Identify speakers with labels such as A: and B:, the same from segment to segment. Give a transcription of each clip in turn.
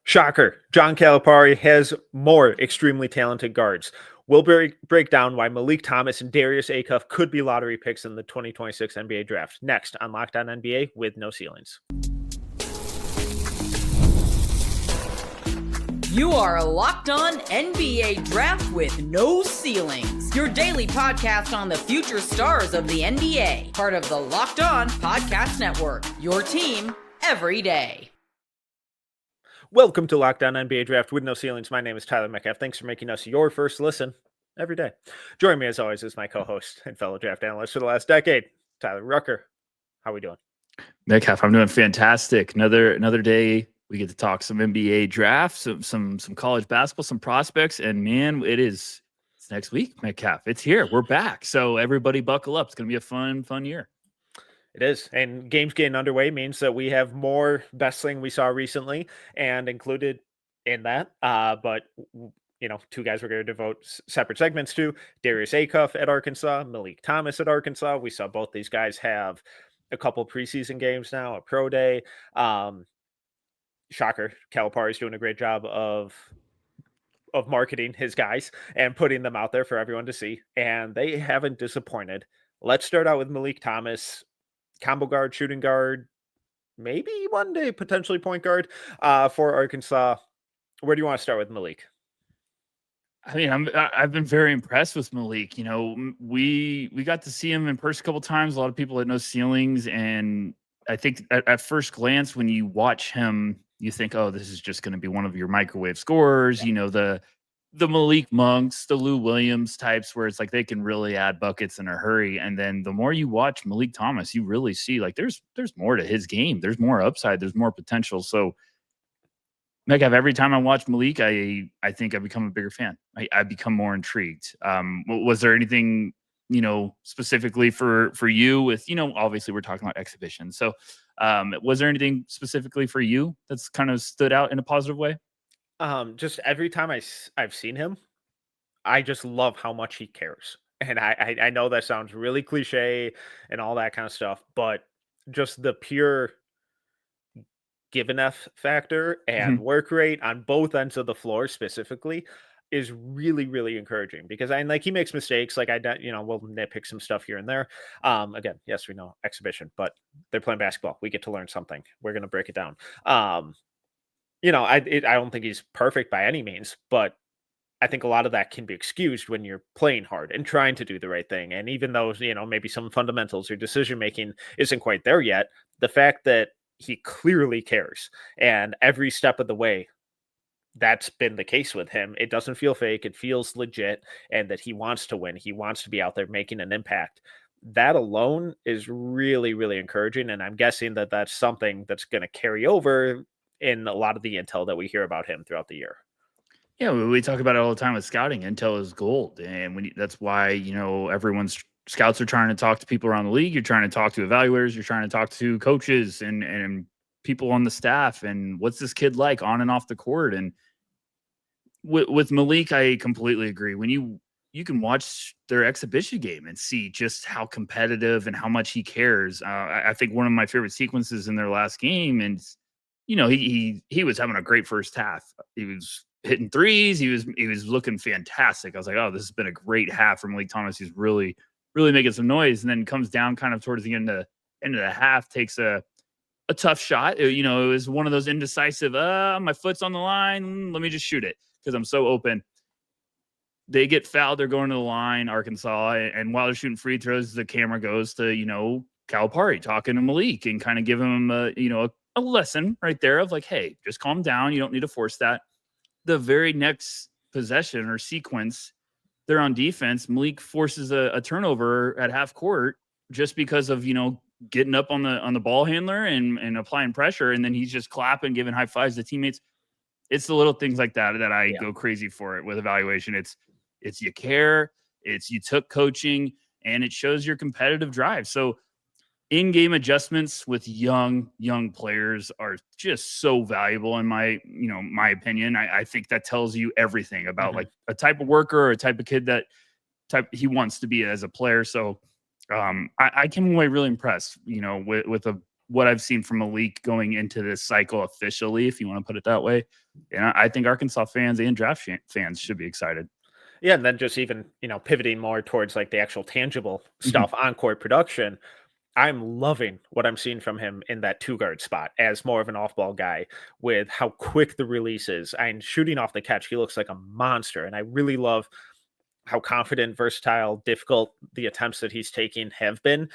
A: Shocker. John Calipari has more extremely talented guards. We'll break down why Meleek Thomas and Darius Acuff could be lottery picks in the 2026 NBA draft. Next on Locked On NBA with no ceilings.
B: You are Locked On NBA Draft with no ceilings. Your daily podcast on the future stars of the NBA. Part of the Locked On Podcast Network. Your team every day.
A: Welcome to Locked On NBA Draft with no ceilings. My name is Tyler Metcalf. Thanks for making us your first listen every day. Joining me as always is my co-host and fellow draft analyst for the last decade, Tyler Rucker. How are we doing?
C: Metcalf, I'm doing fantastic. Another day. We get to talk some NBA drafts, some college basketball, some prospects, and man, it's next week, Metcalf. It's here. We're back. So everybody buckle up. It's gonna be a fun year.
A: It is. And games getting underway means that we have more best thing we saw recently, and included in that, but two guys we're going to devote separate segments to: Darius Acuff at Arkansas, Meleek Thomas at Arkansas. We saw both these guys have a couple preseason games now, a pro day. Shocker, Calipari's doing a great job of marketing his guys and putting them out there for everyone to see, and they haven't disappointed. Let's start out with Meleek Thomas, combo guard, shooting guard, maybe one day potentially point guard for Arkansas. Where do you want to start with Meleek?
C: I mean, I've been very impressed with Meleek. You know, we got to see him in person a couple times. A lot of people had no ceilings, and I think at first glance, when you watch him, you think, oh, this is just going to be one of your microwave scorers. You know, the Malik Monks, the Lou Williams types, where it's like they can really add buckets in a hurry. And then the more you watch Meleek Thomas, you really see like there's more to his game. There's more upside. There's more potential. So, Metcalf, every time I watch Meleek, I think I become a bigger fan. I become more intrigued. Was there anything, specifically for you with, obviously we're talking about exhibition. So was there anything specifically for you that's kind of stood out in a positive way?
A: Just every time I've seen him, I just love how much he cares. And I know that sounds really cliche and all that kind of stuff, but just the pure give an F factor and work rate on both ends of the floor specifically is really, really encouraging, because he makes mistakes. Like we'll nitpick some stuff here and there. Again, yes, we know exhibition, but they're playing basketball. We get to learn something. We're going to break it down. I don't think he's perfect by any means, but I think a lot of that can be excused when you're playing hard and trying to do the right thing. And even though, maybe some fundamentals or decision-making isn't quite there yet, the fact that he clearly cares, and every step of the way, that's been the case with him. It doesn't feel fake. It feels legit, and that he wants to win. He wants to be out there making an impact. That alone is really, really encouraging. And I'm guessing that that's something that's going to carry over in a lot of the intel that we hear about him throughout the year.
C: Yeah, we talk about it all the time with scouting. Intel is gold. And that's why, everyone's scouts are trying to talk to people around the league. You're trying to talk to evaluators. You're trying to talk to coaches and people on the staff. And what's this kid like on and off the court? And with Meleek, I completely agree. When you can watch their exhibition game and see just how competitive and how much he cares. I think one of my favorite sequences in their last game, and he was having a great first half. He was hitting threes. He was looking fantastic. I was like, oh, this has been a great half from Meleek Thomas. He's really making some noise, and then comes down kind of towards the end of the half, takes a tough shot. It was one of those indecisive, my foot's on the line, let me just shoot it because I'm so open. They get fouled. They're going to the line, Arkansas, and while they're shooting free throws, the camera goes to, Calipari talking to Meleek and kind of giving him a lesson right there of like, hey, just calm down. You don't need to force that. The very next possession or sequence, they're on defense. Meleek forces a turnover at half court just because of, getting up on the ball handler and applying pressure. And then he's just clapping, giving high fives to teammates. It's the little things like that I go crazy for it with evaluation. It's you care, it's you took coaching, and it shows your competitive drive. So in-game adjustments with young players are just so valuable in my opinion. I think that tells you everything about like a type of worker or a type of kid that he wants to be as a player. So I came away really impressed, with a what I've seen from Meleek going into this cycle officially, if you want to put it that way. And I think Arkansas fans and draft fans should be excited.
A: Yeah, and then just even, pivoting more towards like the actual tangible
C: Mhm.
A: stuff on court production. I'm loving what I'm seeing from him in that two guard spot as more of an off ball guy with how quick the release is and shooting off the catch. He looks like a monster. And I really love how confident, versatile, difficult the attempts that he's taking have been.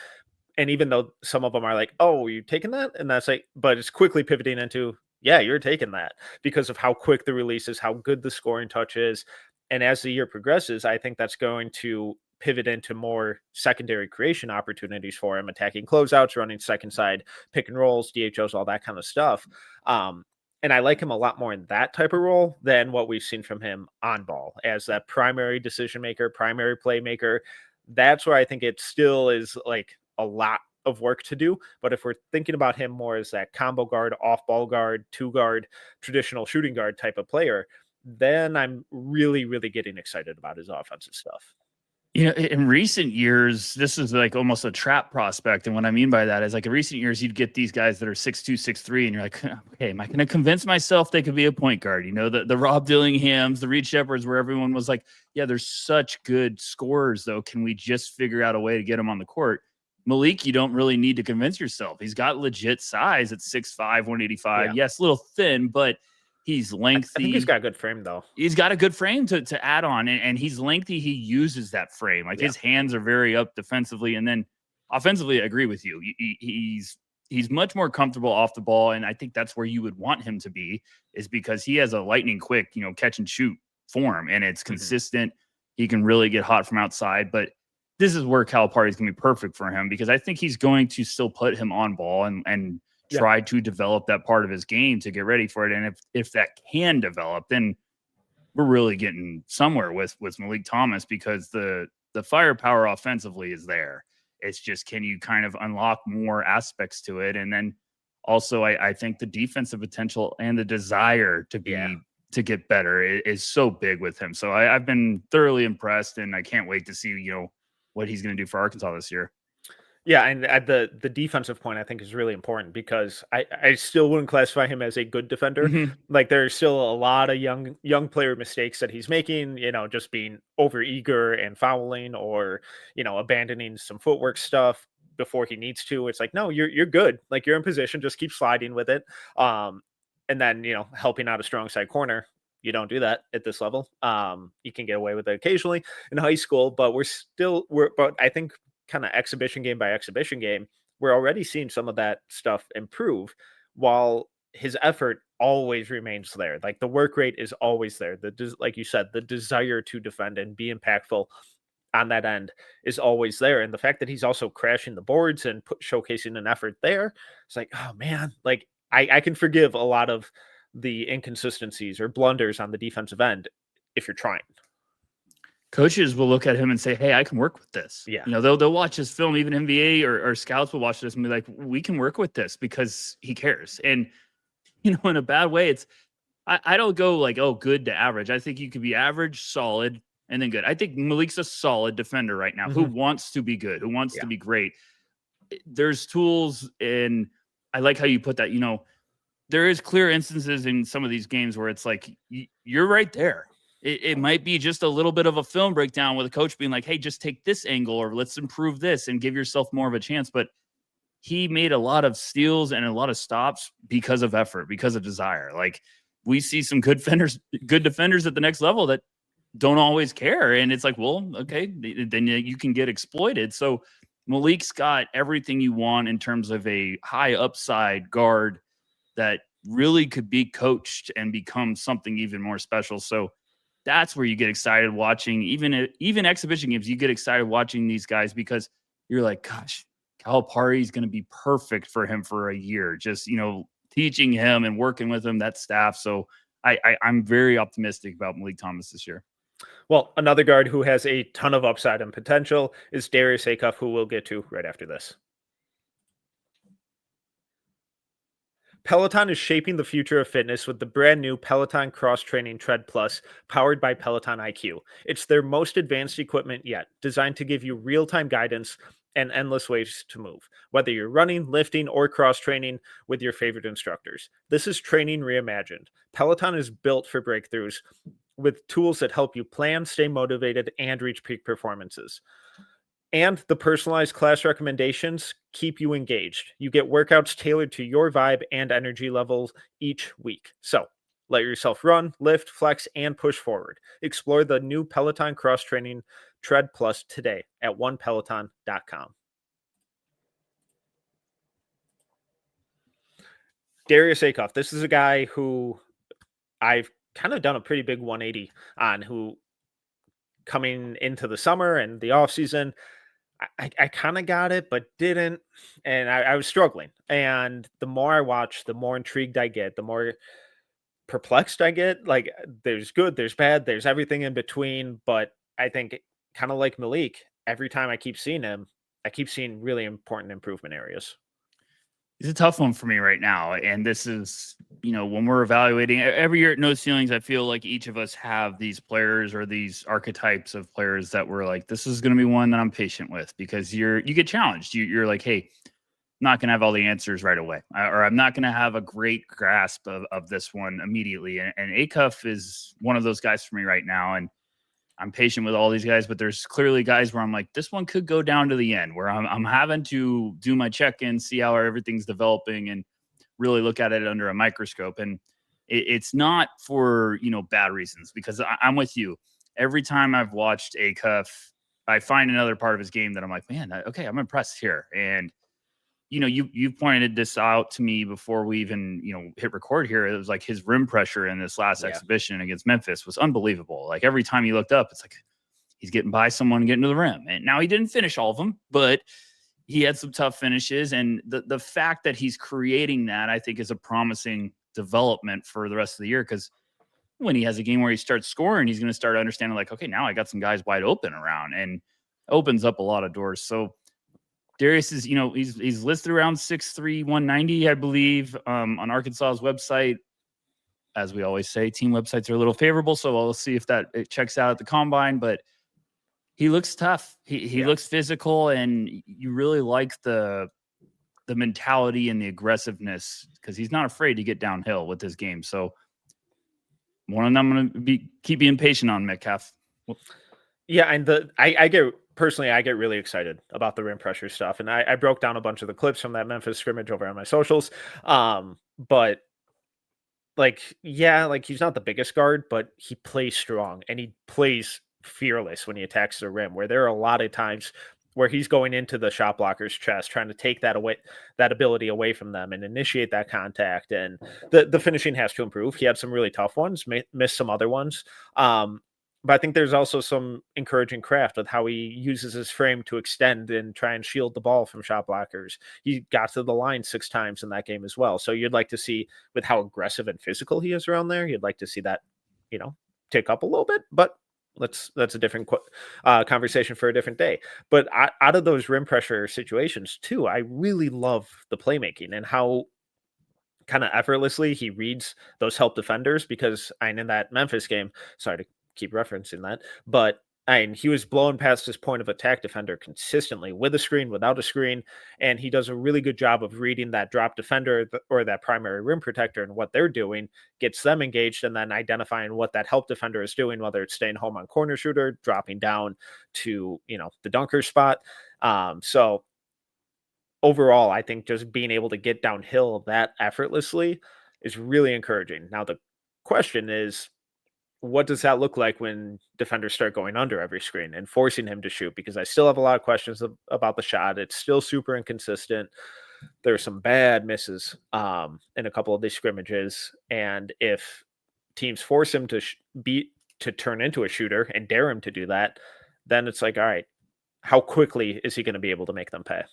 A: And even though some of them are like, "Oh, you taking that?" And that's like, but it's quickly pivoting into, "Yeah, you're taking that," because of how quick the release is, how good the scoring touch is. And as the year progresses, I think that's going to pivot into more secondary creation opportunities for him, attacking closeouts, running second side pick and rolls, DHOs, all that kind of stuff. And I like him a lot more in that type of role than what we've seen from him on ball as that primary decision maker, primary playmaker. That's where I think it still is like a lot of work to do. But if we're thinking about him more as that combo guard, off ball guard, two guard, traditional shooting guard type of player, then I'm really, really getting excited about his offensive stuff.
C: In recent years, this is like almost a trap prospect. And what I mean by that is like in recent years, you'd get these guys that are 6'2", 6'3", and you're like, okay, am I going to convince myself they could be a point guard? The Rob Dillinghams, the Reed Shepherds, where everyone was like, yeah, they're such good scorers, though. Can we just figure out a way to get them on the court? Meleek, you don't really need to convince yourself. He's got legit size at 6'5", 185.
A: Yeah.
C: Yes, a little thin, but he's lengthy.
A: I think he's got a good frame, though.
C: He's got a good frame to add on, and he's lengthy. He uses that frame. Like his hands are very up defensively, and then offensively, I agree with you. He's much more comfortable off the ball, and I think that's where you would want him to be, is because he has a lightning quick, catch and shoot form, and it's consistent. He can really get hot from outside, but this is where Calipari is going to be perfect for him, because I think he's going to still put him on ball and try to develop that part of his game to get ready for it. And if that can develop, then we're really getting somewhere with Meleek Thomas, because the firepower offensively is there. It's just, can you kind of unlock more aspects to it? And then also I think the defensive potential and the desire to get better is so big with him. So I've been thoroughly impressed, and I can't wait to see, what he's going to do for Arkansas this year.
A: Yeah, and at the defensive point, I think is really important, because I still wouldn't classify him as a good defender. Like there's still a lot of young player mistakes that he's making, just being over eager and fouling, or abandoning some footwork stuff before he needs to. It's like, no, you're good. Like you're in position, just keep sliding with it. And then helping out a strong side corner. You don't do that at this level. You can get away with it occasionally in high school, but but I think kind of exhibition game by exhibition game, we're already seeing some of that stuff improve, while his effort always remains there. Like the work rate is always there. Like you said, the desire to defend and be impactful on that end is always there. And the fact that he's also crashing the boards and showcasing an effort there, it's like, oh man, like I can forgive a lot of the inconsistencies or blunders on the defensive end if you're trying.
C: Coaches will look at him and say, hey, I can work with this.
A: Yeah.
C: They'll watch his film. Even NBA or scouts will watch this and be like, we can work with this because he cares. And, in a bad way, I don't go like, oh, good to average. I think you could be average, solid, and then good. I think Meleek's a solid defender right now who wants to be good, who wants to be great. There's tools, and I like how you put that. There is clear instances in some of these games where it's like, you're right there. It might be just a little bit of a film breakdown with a coach being like, hey, just take this angle, or let's improve this and give yourself more of a chance. But he made a lot of steals and a lot of stops because of effort, because of desire. Like we see some good defenders at the next level that don't always care. And it's like, well, okay, then you can get exploited. So Meleek's got everything you want in terms of a high upside guard that really could be coached and become something even more special. So that's where you get excited watching, even exhibition games. You get excited watching these guys because you're like, gosh, Calipari is going to be perfect for him for a year. Just, teaching him and working with him, that staff. So I'm very optimistic about Meleek Thomas this year.
A: Well, another guard who has a ton of upside and potential is Darius Acuff, who we'll get to right after this. Peloton is shaping the future of fitness with the brand new Peloton Cross Training Tread Plus, powered by Peloton IQ. It's their most advanced equipment yet, designed to give you real-time guidance and endless ways to move, whether you're running, lifting, or cross training with your favorite instructors. This is training reimagined. Peloton is built for breakthroughs with tools that help you plan, stay motivated, and reach peak performances. And the personalized class recommendations keep you engaged. You get workouts tailored to your vibe and energy levels each week. So let yourself run, lift, flex, and push forward. Explore the new Peloton cross training Tread Plus today at onepeloton.com. Darius Acuff. This is a guy who I've kind of done a pretty big 180 on, who coming into the summer and the offseason, I kind of got it, but didn't. And I was struggling. And the more I watch, the more intrigued I get, the more perplexed I get. Like, there's good, there's bad, there's everything in between. But I think, kind of like Meleek, every time I keep seeing him, I keep seeing really important improvement areas.
C: It's a tough one for me right now. And this is, when we're evaluating every year at No Ceilings, I feel like each of us have these players or these archetypes of players that we're like, this is going to be one that I'm patient with, because you get challenged. You're like, hey, I'm not going to have all the answers right away, or I'm not going to have a great grasp of this one immediately. And Acuff is one of those guys for me right now. And I'm patient with all these guys, but there's clearly guys where I'm like, this one could go down to the end, where I'm having to do my check-in, see how everything's developing, and really look at it under a microscope. And it's not for, bad reasons, because I'm with you. Every time I've watched Acuff, I find another part of his game that I'm like, man, okay, I'm impressed here. And you pointed this out to me before we even, hit record here. It was like his rim pressure in this last exhibition against Memphis was unbelievable. Like, every time you looked up, it's like he's getting by someone getting to the rim. And now he didn't finish all of them, but he had some tough finishes. And the fact that he's creating that, I think, is a promising development for the rest of the year, because when he has a game where he starts scoring, he's going to start understanding, like, okay, now I got some guys wide open around, and opens up a lot of doors. So Darius is, he's listed around 6'3", 190, I believe, on Arkansas's website. As we always say, team websites are a little favorable, so we'll see if it checks out at the combine. But he looks tough. He looks physical, and you really like the mentality and the aggressiveness, because he's not afraid to get downhill with his game. So one of them I'm going to keep being patient on, Metcalf.
A: Yeah, and I get really excited about the rim pressure stuff, and I broke down a bunch of the clips from that Memphis scrimmage over on my socials. But he's not the biggest guard, but he plays strong, and he plays fearless when he attacks the rim, where there are a lot of times where he's going into the shot blocker's chest, trying to take that ability away from them and initiate that contact. And the finishing has to improve. He had some really tough ones, missed some other ones. But I think there's also some encouraging craft with how he uses his frame to extend and try and shield the ball from shot blockers. He got to the line 6 times in that game as well. So you'd like to see, with how aggressive and physical he is around there, you'd like to see that, tick up a little bit. But that's a different conversation for a different day. But out of those rim pressure situations too, I really love the playmaking and how kind of effortlessly he reads those help defenders, because in that Memphis game, sorry to keep referencing that, but he was blowing past his point of attack defender consistently, with a screen, without a screen, and he does a really good job of reading that drop defender or that primary rim protector and what they're doing, gets them engaged, and then identifying what that help defender is doing, whether it's staying home on corner shooter, dropping down to the dunker spot. So overall, I think just being able to get downhill that effortlessly is really encouraging. Now the question is, what does that look like when defenders start going under every screen and forcing him to shoot? Because I still have a lot of questions about the shot. It's still super inconsistent. There are some bad misses in a couple of these scrimmages. And if teams force him to turn into a shooter and dare him to do that, then it's like, all right, how quickly is he going to be able to make them pay?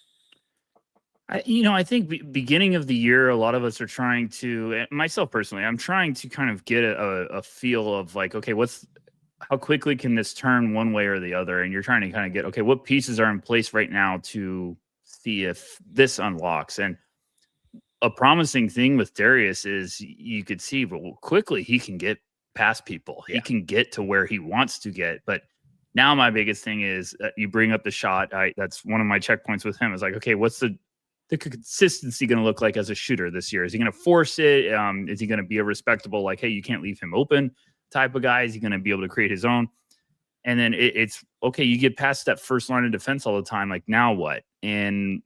C: I think beginning of the year, a lot of us are trying to, myself personally, I'm trying to kind of get a feel of like, okay, how quickly can this turn one way or the other? And you're trying to kind of get, okay, what pieces are in place right now to see if this unlocks? And a promising thing with Darius is you could see, well, quickly he can get past people. He can get to where he wants to get, but Now my biggest thing is you bring up the shot. That's one of my checkpoints with him. Is like, okay, what's the consistency going to look like as a shooter this year? Is he going to force it? Is he going to be a respectable, like, hey, you can't leave him open type of guy? Is he going to be able to create his own? And then it's okay. You get past that first line of defense all the time. Like, now what? And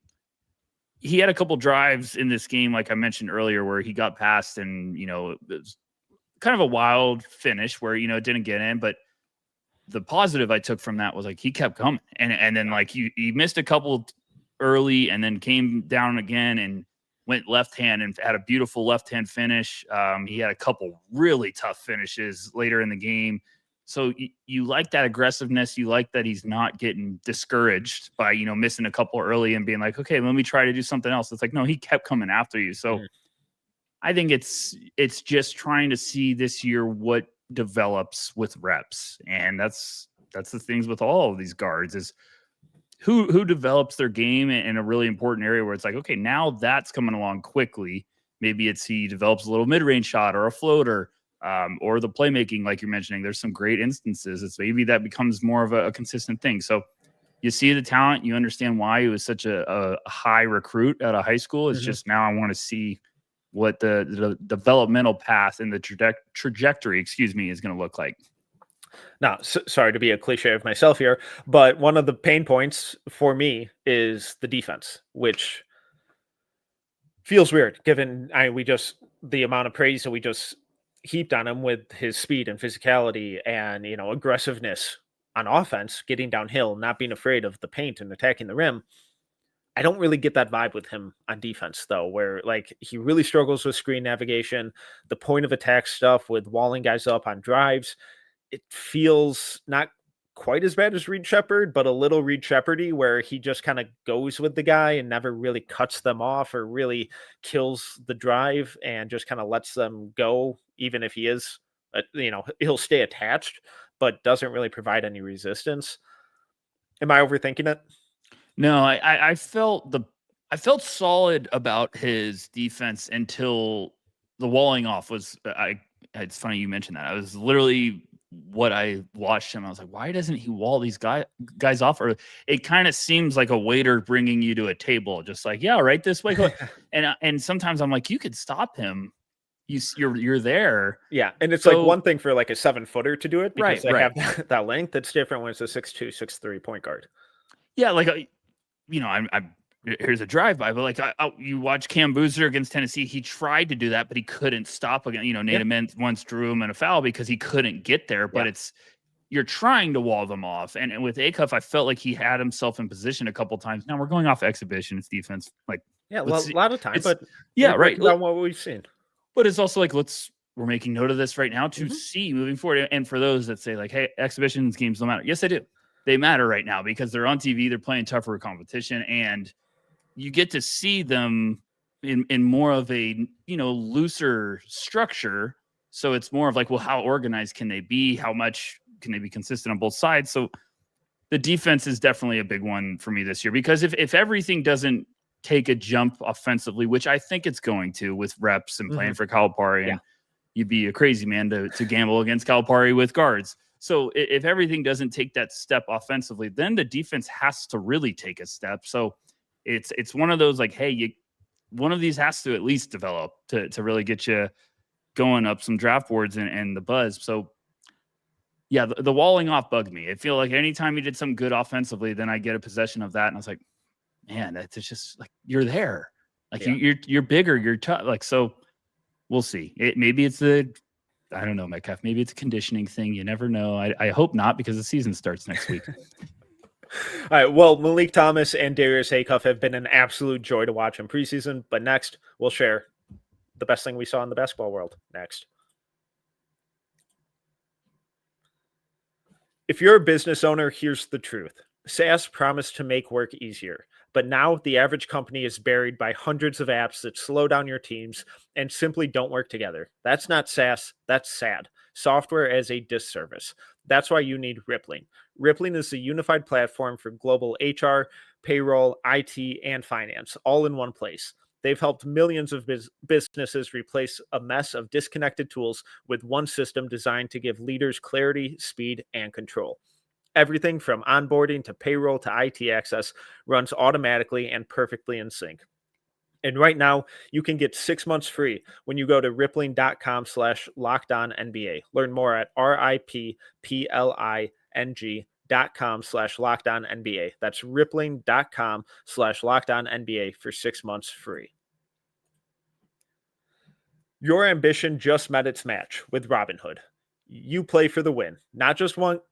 C: he had a couple drives in this game, like I mentioned earlier, where he got past and, you know, it was kind of a wild finish where, you know, it didn't get in. But the positive I took from that was like he kept coming. And then like he missed a couple early and then came down again and went left hand and had a beautiful left hand finish. He had a couple really tough finishes later in the game. So you like that aggressiveness. You like that he's not getting discouraged by, you know, missing a couple early and being like, okay, let me try to do something else. It's like, no, he kept coming after you. So I think it's just trying to see this year what develops with reps. And that's the things with all of these guards is who develops their game in a really important area where it's like, okay, now that's coming along quickly. Maybe it's he develops a little mid-range shot or a floater. Or the playmaking, like you're mentioning, there's some great instances. It's maybe that becomes more of a consistent thing. So you see the talent, you understand why he was such a high recruit out of high school. It's just now I want to see what the developmental path and the trajectory, is going to look like.
A: Now, sorry to be a cliche of myself here, but one of the pain points for me is the defense, which feels weird given the amount of praise that we just heaped on him with his speed and physicality and, you know, aggressiveness on offense, getting downhill, not being afraid of the paint and attacking the rim. I don't really get that vibe with him on defense, though, where like he really struggles with screen navigation, the point of attack stuff with walling guys up on drives. It feels not quite as bad as Reed Shepherd, but a little Reed Shepherdy, where he just kind of goes with the guy and never really cuts them off or really kills the drive and just kind of lets them go, even if he is, you know, he'll stay attached, but doesn't really provide any resistance. Am I overthinking it?
C: No, I felt solid about his defense until the walling off was. It's funny you mentioned that. I was literally what I watched him. I was like, why doesn't he wall these guys off? Or it kind of seems like a waiter bringing you to a table, just like, yeah, right this way. and sometimes I'm like, you could stop him. You're there.
A: Yeah. And it's like one thing for like a 7-footer to do it because they have that length. It's different when it's a 6'2", 6'3" point guard.
C: Yeah. Like, you know, I'm here's a drive-by, but like you watch Cam Boozer against Tennessee, he tried to do that, but he couldn't stop again. You know, Nate Amend once drew him in a foul because he couldn't get there. But you're trying to wall them off. And with Acuff, I felt like he had himself in position a couple times. Now we're going off exhibition, it's defense. Like,
A: yeah, well, a lot of time, but
C: right.
A: About what we've seen.
C: But it's also like we're making note of this right now to see moving forward. And for those that say like, hey, exhibitions games don't matter. Yes, they do. They matter right now because they're on TV, they're playing tougher competition, and you get to see them in more of a, you know, looser structure. So it's more of like, well, how organized can they be? How much can they be consistent on both sides? So the defense is definitely a big one for me this year, because if everything doesn't take a jump offensively, which I think it's going to with reps and playing for Calipari, and you'd be a crazy man to gamble against Calipari with guards. So if everything doesn't take that step offensively, then the defense has to really take a step. So it's one of those like, hey, one of these has to at least develop to really get you going up some draft boards and the buzz. So yeah, the walling off bugged me. I feel like anytime he did something good offensively, then I get a possession of that, and I was like, man, it's just like you're there, like you're bigger, you're tough. Like, so we'll see. Maybe it's I don't know, Metcalf. Maybe it's a conditioning thing. You never know. I hope not, because the season starts next week.
A: All right. Well, Meleek Thomas and Darius Acuff have been an absolute joy to watch in preseason. But next, we'll share the best thing we saw in the basketball world. Next. If you're a business owner, here's the truth. SaaS promised to make work easier, but now the average company is buried by hundreds of apps that slow down your teams and simply don't work together. That's not SaaS, that's SAD, software as a disservice. That's why you need Rippling. Rippling is the unified platform for global HR, payroll, IT, and finance, all in one place. They've helped millions of businesses replace a mess of disconnected tools with one system designed to give leaders clarity, speed, and control. Everything from onboarding to payroll to IT access runs automatically and perfectly in sync. And right now, you can get 6 months free when you go to rippling.com/lockedonnba. Learn more at rippling.com/lockedonnba. That's rippling.com/lockedonnba for 6 months free. Your ambition just met its match with Robinhood. You play for the win, not just on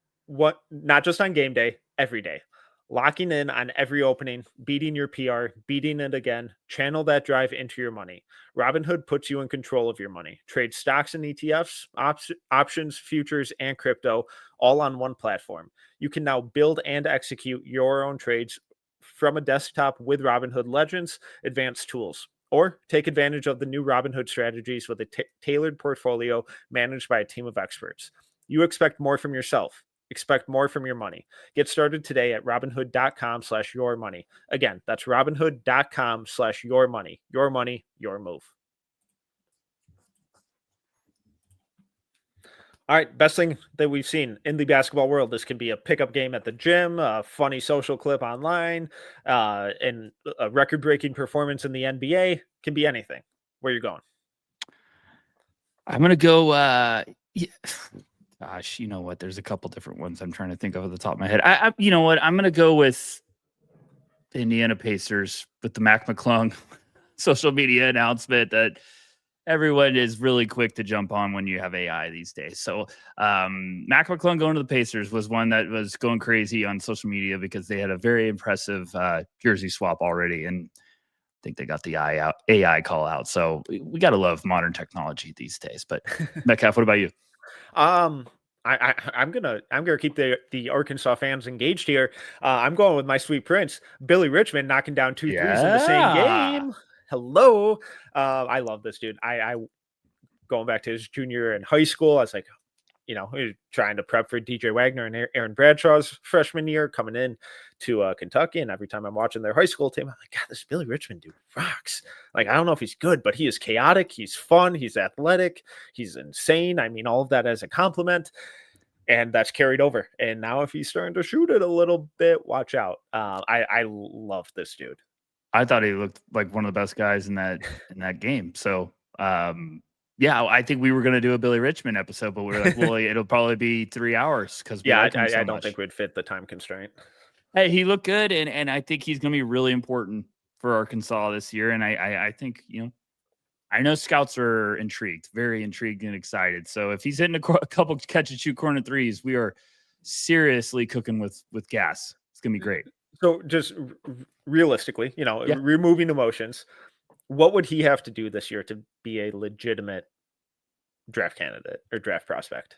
A: game day, every day. Locking in on every opening, beating your PR, beating it again, channel that drive into your money. Robinhood puts you in control of your money. Trade stocks and ETFs, options, futures, and crypto all on one platform. You can now build and execute your own trades from a desktop with Robinhood Legends advanced tools. Or take advantage of the new Robinhood Strategies with a tailored portfolio managed by a team of experts. You expect more from yourself. Expect more from your money. Get started today at robinhood.com/yourmoney. Again, that's robinhood.com/yourmoney. Your money, your move. All right, best thing that we've seen in the basketball world. This can be a pickup game at the gym, a funny social clip online, and a record-breaking performance in the NBA. Can be anything. Where you going?
C: I'm gonna go. Yeah. Gosh, you know what? There's a couple different ones I'm trying to think of at the top of my head. You know what? I'm gonna go with the Indiana Pacers with the Mac McClung social media announcement that everyone is really quick to jump on when you have AI these days. So Mac McClung going to the Pacers was one that was going crazy on social media because they had a very impressive jersey swap already. And I think they got the AI call out. So we got to love modern technology these days. But Metcalf, what about you?
A: I'm gonna keep the Arkansas fans engaged here. I'm going with my sweet prince, Billy Richmond, knocking down 2 threes in the same game. Hello, I love this dude. I going back to his junior year in high school. I was like, he was trying to prep for DJ Wagner and Aaron Bradshaw's freshman year coming in to Kentucky. And every time I'm watching their high school team, I'm like, God, this Billy Richmond dude rocks. Like, I don't know if he's good, but he is chaotic. He's fun. He's athletic. He's insane. I mean, all of that as a compliment. And that's carried over. And now if he's starting to shoot it a little bit, watch out. I love this dude.
C: I thought he looked like one of the best guys in that game. So, yeah, I think we were going to do a Billy Richmond episode, but we were like, well, it'll probably be 3 hours because
A: I don't think we'd fit the time constraint.
C: Hey, he looked good, and I think he's going to be really important for Arkansas this year. And I think, I know scouts are intrigued, very intrigued and excited. So if he's hitting a couple catch and shoot corner threes, we are seriously cooking with gas. It's going to be great.
A: So just realistically,
C: Yeah.
A: removing emotions, what would he have to do this year to be a legitimate draft candidate or draft prospect?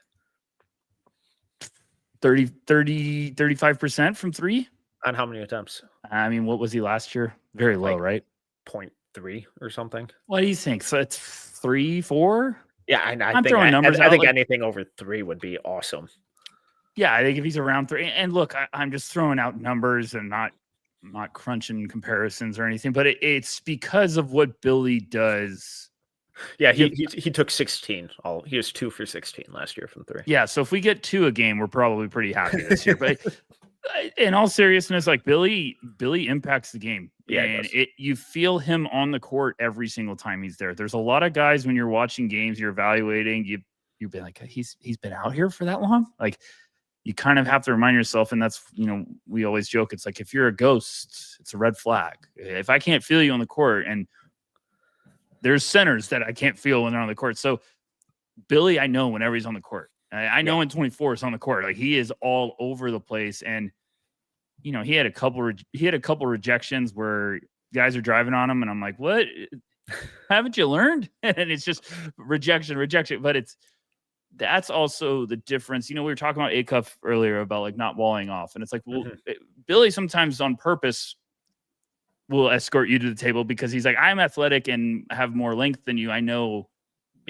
C: 35% from three?
A: On how many attempts?
C: I mean, what was he last year? Very low, right?
A: 0.3 or something.
C: What do you think? So it's 3, 4?
A: Yeah, I'm
C: throwing numbers
A: I
C: out.
A: think anything over 3 would be awesome.
C: Yeah, I think if he's around 3, and look, I'm just throwing out numbers and not crunching comparisons or anything, but it's because of what Billy does.
A: Yeah, he took 16. He was 2 for 16 last year from 3.
C: Yeah, so if we get 2 a game, we're probably pretty happy this year. But in all seriousness, like Billy impacts the game.
A: Yeah,
C: and you feel him on the court every single time he's there. There's a lot of guys when you're watching games, you're evaluating, you've been like, he's been out here for that long. Like, you kind of have to remind yourself, and that's, we always joke, it's like if you're a ghost, it's a red flag. If I can't feel you on the court, and there's centers that I can't feel when they're on the court. So Billy, I know whenever he's on the court. I know when 24 is on the court, like he is all over the place. And he had a couple rejections where guys are driving on him, and I'm like, what? Haven't you learned? And it's just rejection. But that's also the difference. We were talking about Acuff earlier about like not walling off, and it's like, well, Billy sometimes on purpose will escort you to the table because he's like, I'm athletic and have more length than you. I know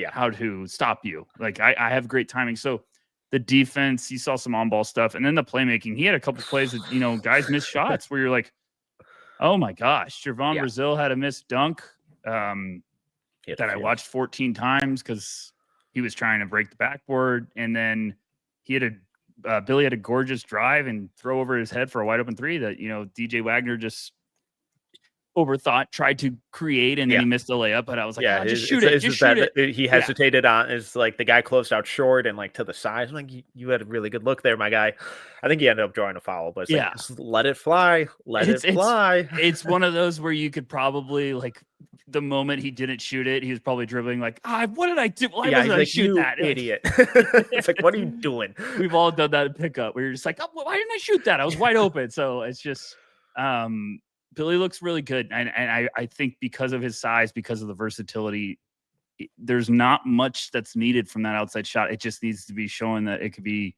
C: how to stop you. Like I have great timing. So the defense, you saw some on-ball stuff, and then the playmaking. He had a couple plays that guys missed shots where you're like, oh my gosh, Jervon Brazil had a missed dunk that I watched 14 times because he was trying to break the backboard, and then he had a Billy had a gorgeous drive and throw over his head for a wide open three that, DJ Wagner just overthought, tried to create, and then he missed the layup. But I was like, just shoot it. Just shoot it.
A: He hesitated on is like the guy closed out short and like to the side. I'm like, you had a really good look there, my guy. I think he ended up drawing a foul, but it's like, just let it fly. It fly.
C: It's one of those where you could probably like the moment he didn't shoot it, he was probably dribbling like, what did I do? Why wasn't I shoot that?
A: Idiot. It's like, what are you doing?
C: We've all done that pickup where you're just like, why didn't I shoot that? I was wide open. So it's just Billy looks really good. And I think because of his size, because of the versatility, there's not much that's needed from that outside shot. It just needs to be showing that it could be,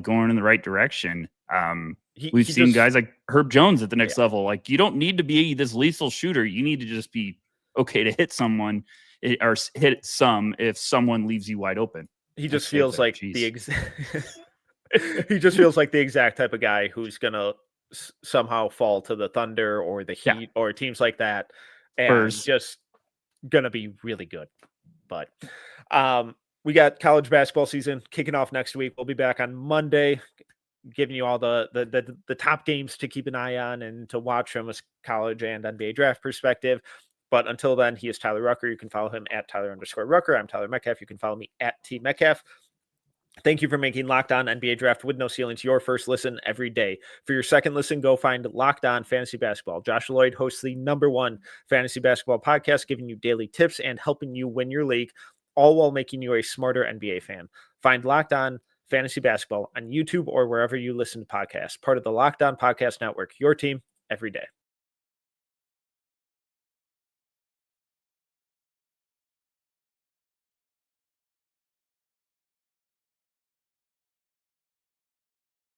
C: going in the right direction. We've seen guys like Herb Jones at the next level. Like, you don't need to be this lethal shooter. You need to just be okay to hit someone or hit some if someone leaves you wide open.
A: He just feels like he just feels like the exact type of guy who's gonna somehow fall to the Thunder or the Heat or teams like that, and just gonna be really good. But we got college basketball season kicking off next week. We'll be back on Monday, giving you all the top games to keep an eye on and to watch from a college and NBA draft perspective. But until then, he is Tyler Rucker. You can follow him at Tyler_Rucker. I'm Tyler Metcalf. You can follow me at T Metcalf. Thank you for making Locked On NBA Draft with No Ceilings your first listen every day. For your second listen, go find Locked On Fantasy Basketball. Josh Lloyd hosts the #1 fantasy basketball podcast, giving you daily tips and helping you win your league, all while making you a smarter NBA fan. Find Locked On Fantasy Basketball on YouTube or wherever you listen to podcasts. Part of the Locked On Podcast Network, your team every day.